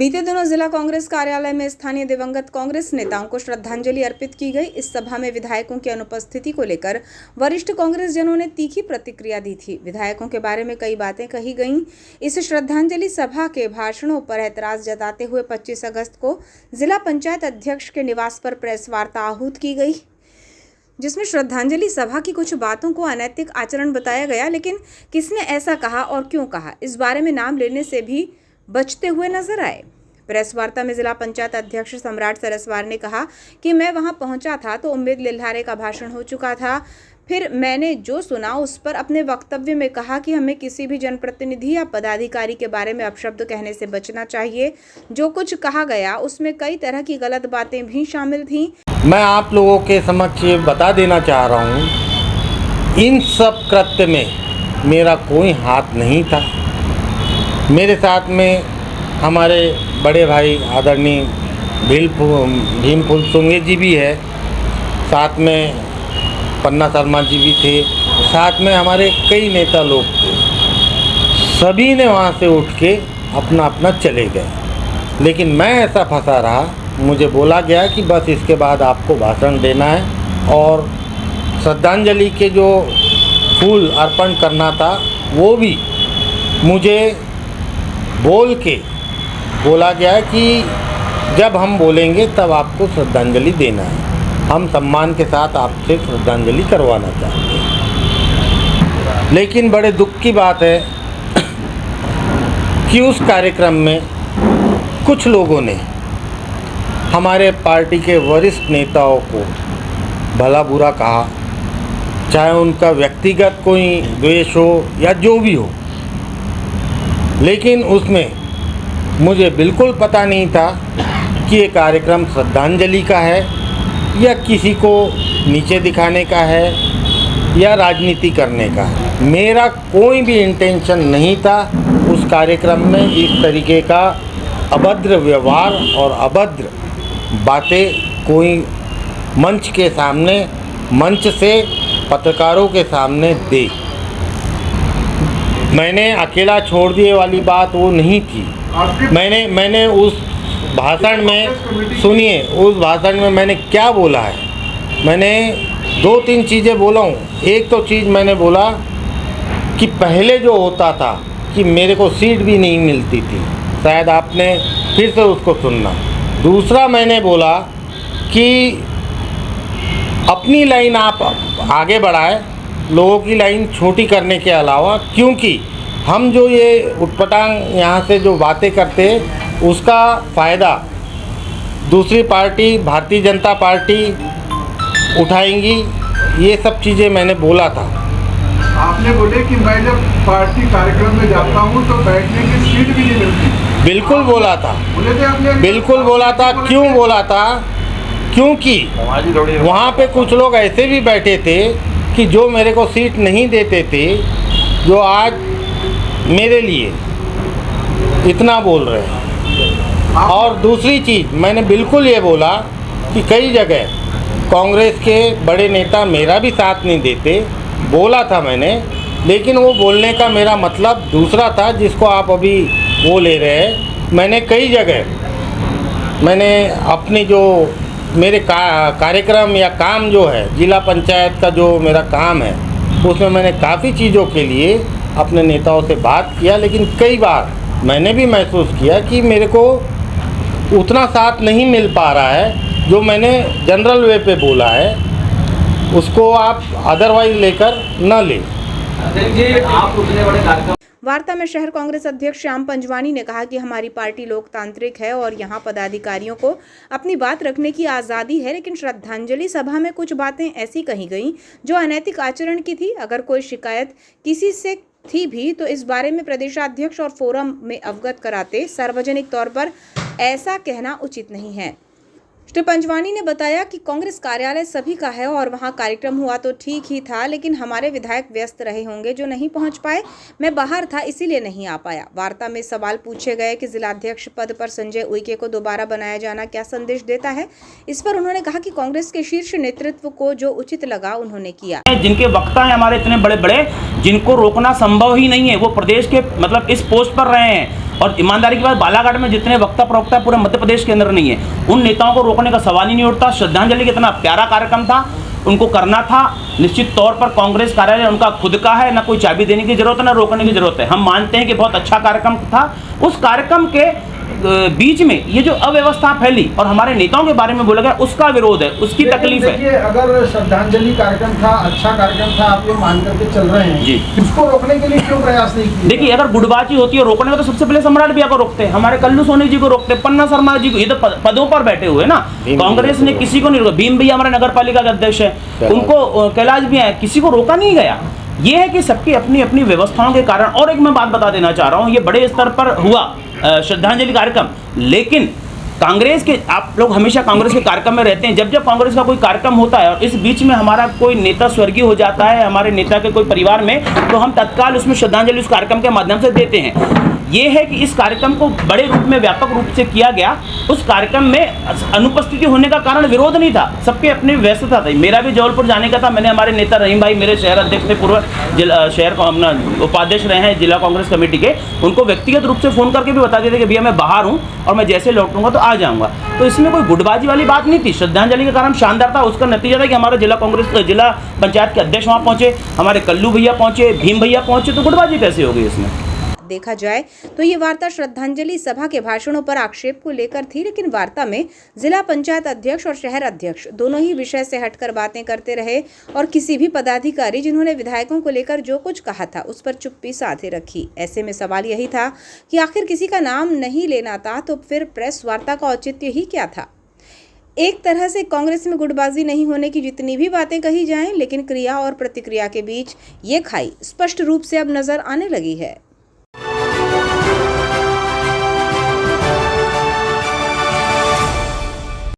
बीते दिनों जिला कांग्रेस कार्यालय में स्थानीय दिवंगत कांग्रेस नेताओं को श्रद्धांजलि अर्पित की गई। इस सभा में विधायकों की अनुपस्थिति को लेकर वरिष्ठ कांग्रेस जनों ने तीखी प्रतिक्रिया दी थी। विधायकों के बारे में कई बातें कही गईं। इस श्रद्धांजलि सभा के भाषणों पर ऐतराज जताते हुए 25 अगस्त को जिला पंचायत अध्यक्ष के निवास पर प्रेस वार्ता आहूत की गई, जिसमें श्रद्धांजलि सभा की कुछ बातों को अनैतिक आचरण बताया गया। लेकिन किसने ऐसा कहा और क्यों कहा, इस बारे में नाम लेने से भी बचते हुए नजर आए। प्रेस वार्ता में जिला पंचायत अध्यक्ष सम्राट सरस्वार ने कहा कि मैं वहां पहुंचा था तो उम्मीद लिल्हारे का भाषण हो चुका था। फिर मैंने जो सुना उस पर अपने वक्तव्य में कहा कि हमें किसी भी जनप्रतिनिधि या पदाधिकारी के बारे में अपशब्द कहने से बचना चाहिए। जो कुछ कहा गया उसमें कई तरह की गलत बातें भी शामिल थीं। मैं आप लोगों के समक्ष ये बता देना चाह रहा हूँ, इन सब कृत्य में मेरा कोई हाथ नहीं था। मेरे साथ में हमारे बड़े भाई आदरणीय भीम फुलसुंगे जी भी है, साथ में पन्ना शर्मा जी भी थे, साथ में हमारे कई नेता लोग थे। सभी ने वहाँ से उठ के अपना अपना चले गए, लेकिन मैं ऐसा फंसा रहा। मुझे बोला गया कि बस इसके बाद आपको भाषण देना है और श्रद्धांजलि के जो फूल अर्पण करना था वो भी मुझे बोल के बोला गया कि जब हम बोलेंगे तब आपको श्रद्धांजलि देना है। हम सम्मान के साथ आपसे श्रद्धांजलि करवाना चाहते हैं। लेकिन बड़े दुख की बात है कि उस कार्यक्रम में कुछ लोगों ने हमारे पार्टी के वरिष्ठ नेताओं को भला बुरा कहा, चाहे उनका व्यक्तिगत कोई द्वेष हो या जो भी हो। लेकिन उसमें मुझे बिल्कुल पता नहीं था कि ये कार्यक्रम श्रद्धांजलि का है या किसी को नीचे दिखाने का है या राजनीति करने का है। मेरा कोई भी इंटेंशन नहीं था उस कार्यक्रम में इस तरीके का अभद्र व्यवहार और अभद्र बातें कोई मंच के सामने, मंच से पत्रकारों के सामने दे। मैंने अकेला छोड़ दिए वाली बात वो नहीं थी। मैंने उस भाषण में, सुनिए, उस भाषण में मैंने क्या बोला है। मैंने 2-3 चीज़ें बोला हूँ। एक तो चीज़ मैंने बोला कि पहले जो होता था कि मेरे को सीट भी नहीं मिलती थी, शायद आपने फिर से उसको सुनना। दूसरा मैंने बोला कि अपनी लाइन आप आगे बढ़ाए, लोगों की लाइन छोटी करने के अलावा, क्योंकि हम जो ये उटपटांग यहाँ से जो बातें करते उसका फ़ायदा दूसरी पार्टी, भारतीय जनता पार्टी उठाएंगी। ये सब चीज़ें मैंने बोला था। आपने बोले कि मैं जब पार्टी कार्यक्रम में जाता हूँ तो बैठने की सीट भी नहीं मिलती। बिल्कुल बोला था, बिल्कुल बोला था। क्यों बोला था? क्योंकि वहाँ पे कुछ लोग ऐसे भी बैठे थे कि जो मेरे को सीट नहीं देते थे, जो आज मेरे लिए इतना बोल रहे हैं। और दूसरी चीज़ मैंने बिल्कुल ये बोला कि कई जगह कांग्रेस के बड़े नेता मेरा भी साथ नहीं देते, बोला था मैंने। लेकिन वो बोलने का मेरा मतलब दूसरा था जिसको आप अभी वो ले रहे हैं। मैंने कई जगह मैंने अपनी जो मेरे कार्यक्रम या काम जो है, जिला पंचायत का जो मेरा काम है, उसमें मैंने काफ़ी चीज़ों के लिए अपने नेताओं से बात किया। लेकिन कई बार मैंने भी महसूस किया कि मेरे को उतना साथ नहीं मिल पा रहा है जो मैंने जनरल वे पे बोला है, उसको आप अदरवाइज लेकर न लें। आप उतने बड़े कार्यक्रम वार्ता में शहर कांग्रेस अध्यक्ष श्याम पंजवानी ने कहा कि हमारी पार्टी लोकतांत्रिक है और यहां पदाधिकारियों को अपनी बात रखने की आज़ादी है, लेकिन श्रद्धांजलि सभा में कुछ बातें ऐसी कही गईं जो अनैतिक आचरण की थी। अगर कोई शिकायत किसी से थी भी तो इस बारे में प्रदेशाध्यक्ष और फोरम में अवगत कराते। सार्वजनिक तौर पर ऐसा कहना उचित नहीं है। श्री पंजवानी ने बताया कि कांग्रेस कार्यालय सभी का है और वहां कार्यक्रम हुआ तो ठीक ही था, लेकिन हमारे विधायक व्यस्त रहे होंगे जो नहीं पहुंच पाए। मैं बाहर था इसीलिए नहीं आ पाया। वार्ता में सवाल पूछे गए कि जिलाध्यक्ष पद पर संजय उइके को दोबारा बनाया जाना क्या संदेश देता है। इस पर उन्होंने कहा कि कांग्रेस के शीर्ष नेतृत्व को जो उचित लगा उन्होंने किया। जिनके वक्ता है हमारे इतने बड़े बड़े, जिनको रोकना संभव ही नहीं है, वो प्रदेश के मतलब इस पोस्ट पर रहे हैं। और ईमानदारी की बात, बालाघाट में जितने वक्ता प्रवक्ता पूरे मध्य प्रदेश के अंदर नहीं है, उन नेताओं को रोकने का सवाल ही नहीं उठता। श्रद्धांजलि कितना प्यारा कार्यक्रम था, उनको करना था। निश्चित तौर पर कांग्रेस कार्यालय उनका खुद का है, ना कोई चाबी देने की जरूरत है, ना रोकने की जरूरत है। हम मानते हैं कि बहुत अच्छा कार्यक्रम था। उस कार्यक्रम के बीच में ये जो अव्यवस्था फैली और हमारे नेताओं के बारे में बोला गया, उसका विरोध है, उसकी तकलीफ है। देखिए, अगर श्रद्धांजलि कार्यक्रम था, अच्छा कार्यक्रम था, आप ये मान करके चल रहे हैं जी, उसको रोकने के लिए क्यों प्रयास नहीं किए? देखिए, अगर गुटबाजी होती है रोकने में तो सबसे पहले सम्राट भैया को रोकते, हमारे कल्लू सोनी जी को रोकते, पन्ना शर्मा जी को, ये तो पदों पर बैठे हुए ना। कांग्रेस ने किसी को नहीं रोका। भीम भैया हमारे नगर पालिका के अध्यक्ष है, उनको कैलाश भी है, किसी को रोका नहीं गया। ये है कि सबकी अपनी अपनी व्यवस्थाओं के कारण। और एक मैं बात बता देना चाह रहा हूँ, ये बड़े स्तर पर हुआ श्रद्धांजलि कार्यक्रम, लेकिन कांग्रेस के, आप लोग हमेशा कांग्रेस के कार्यक्रम में रहते हैं, जब जब कांग्रेस का कोई कार्यक्रम होता है और इस बीच में हमारा कोई नेता स्वर्गीय हो जाता है, हमारे नेता के कोई परिवार में, तो हम तत्काल उसमें श्रद्धांजलि उस कार्यक्रम के माध्यम से देते हैं। ये है कि इस कार्यक्रम को बड़े रूप में, व्यापक रूप से किया गया। उस कार्यक्रम में अनुपस्थिति होने का कारण विरोध नहीं था, सबके अपनी व्यस्तता थी। मेरा भी जबलपुर जाने का था, मैंने हमारे नेता रहीम भाई, मेरे शहर अध्यक्ष थे, पूर्व शहर अपना उपाध्यक्ष रहे हैं जिला कांग्रेस कमेटी के, उनको व्यक्तिगत रूप से फ़ोन करके भी बता देते कि भैया मैं बाहर हूँ और मैं जैसे लौटूंगा तो आ जाऊँगा। तो इसमें कोई गुटबाजी वाली बात नहीं थी। श्रद्धांजलि का कार्यक्रम शानदार था। उसका नतीजा था कि हमारे जिला कांग्रेस, जिला पंचायत के अध्यक्ष वहाँ पहुँचे, हमारे कल्लू भैया पहुँचे, भीम भैया पहुँचे, तो गुटबाजी कैसे हो गई इसमें? देखा जाए तो ये वार्ता श्रद्धांजलि सभा के भाषणों पर आक्षेप को लेकर थी, लेकिन वार्ता में जिला पंचायत अध्यक्ष और शहर अध्यक्ष दोनों ही विषय से हटकर बातें करते रहे और किसी भी पदाधिकारी जिन्होंने विधायकों को लेकर जो कुछ कहा था उस पर चुप्पी साधे रखी। ऐसे में सवाल यही था कि आखिर किसी का नाम नहीं लेना था तो फिर प्रेस वार्ता का औचित्य ही क्या था। एक तरह से कांग्रेस में गुटबाजी नहीं होने की जितनी भी बातें कही जाएं, लेकिन क्रिया और प्रतिक्रिया के बीच ये खाई स्पष्ट रूप से अब नजर आने लगी है।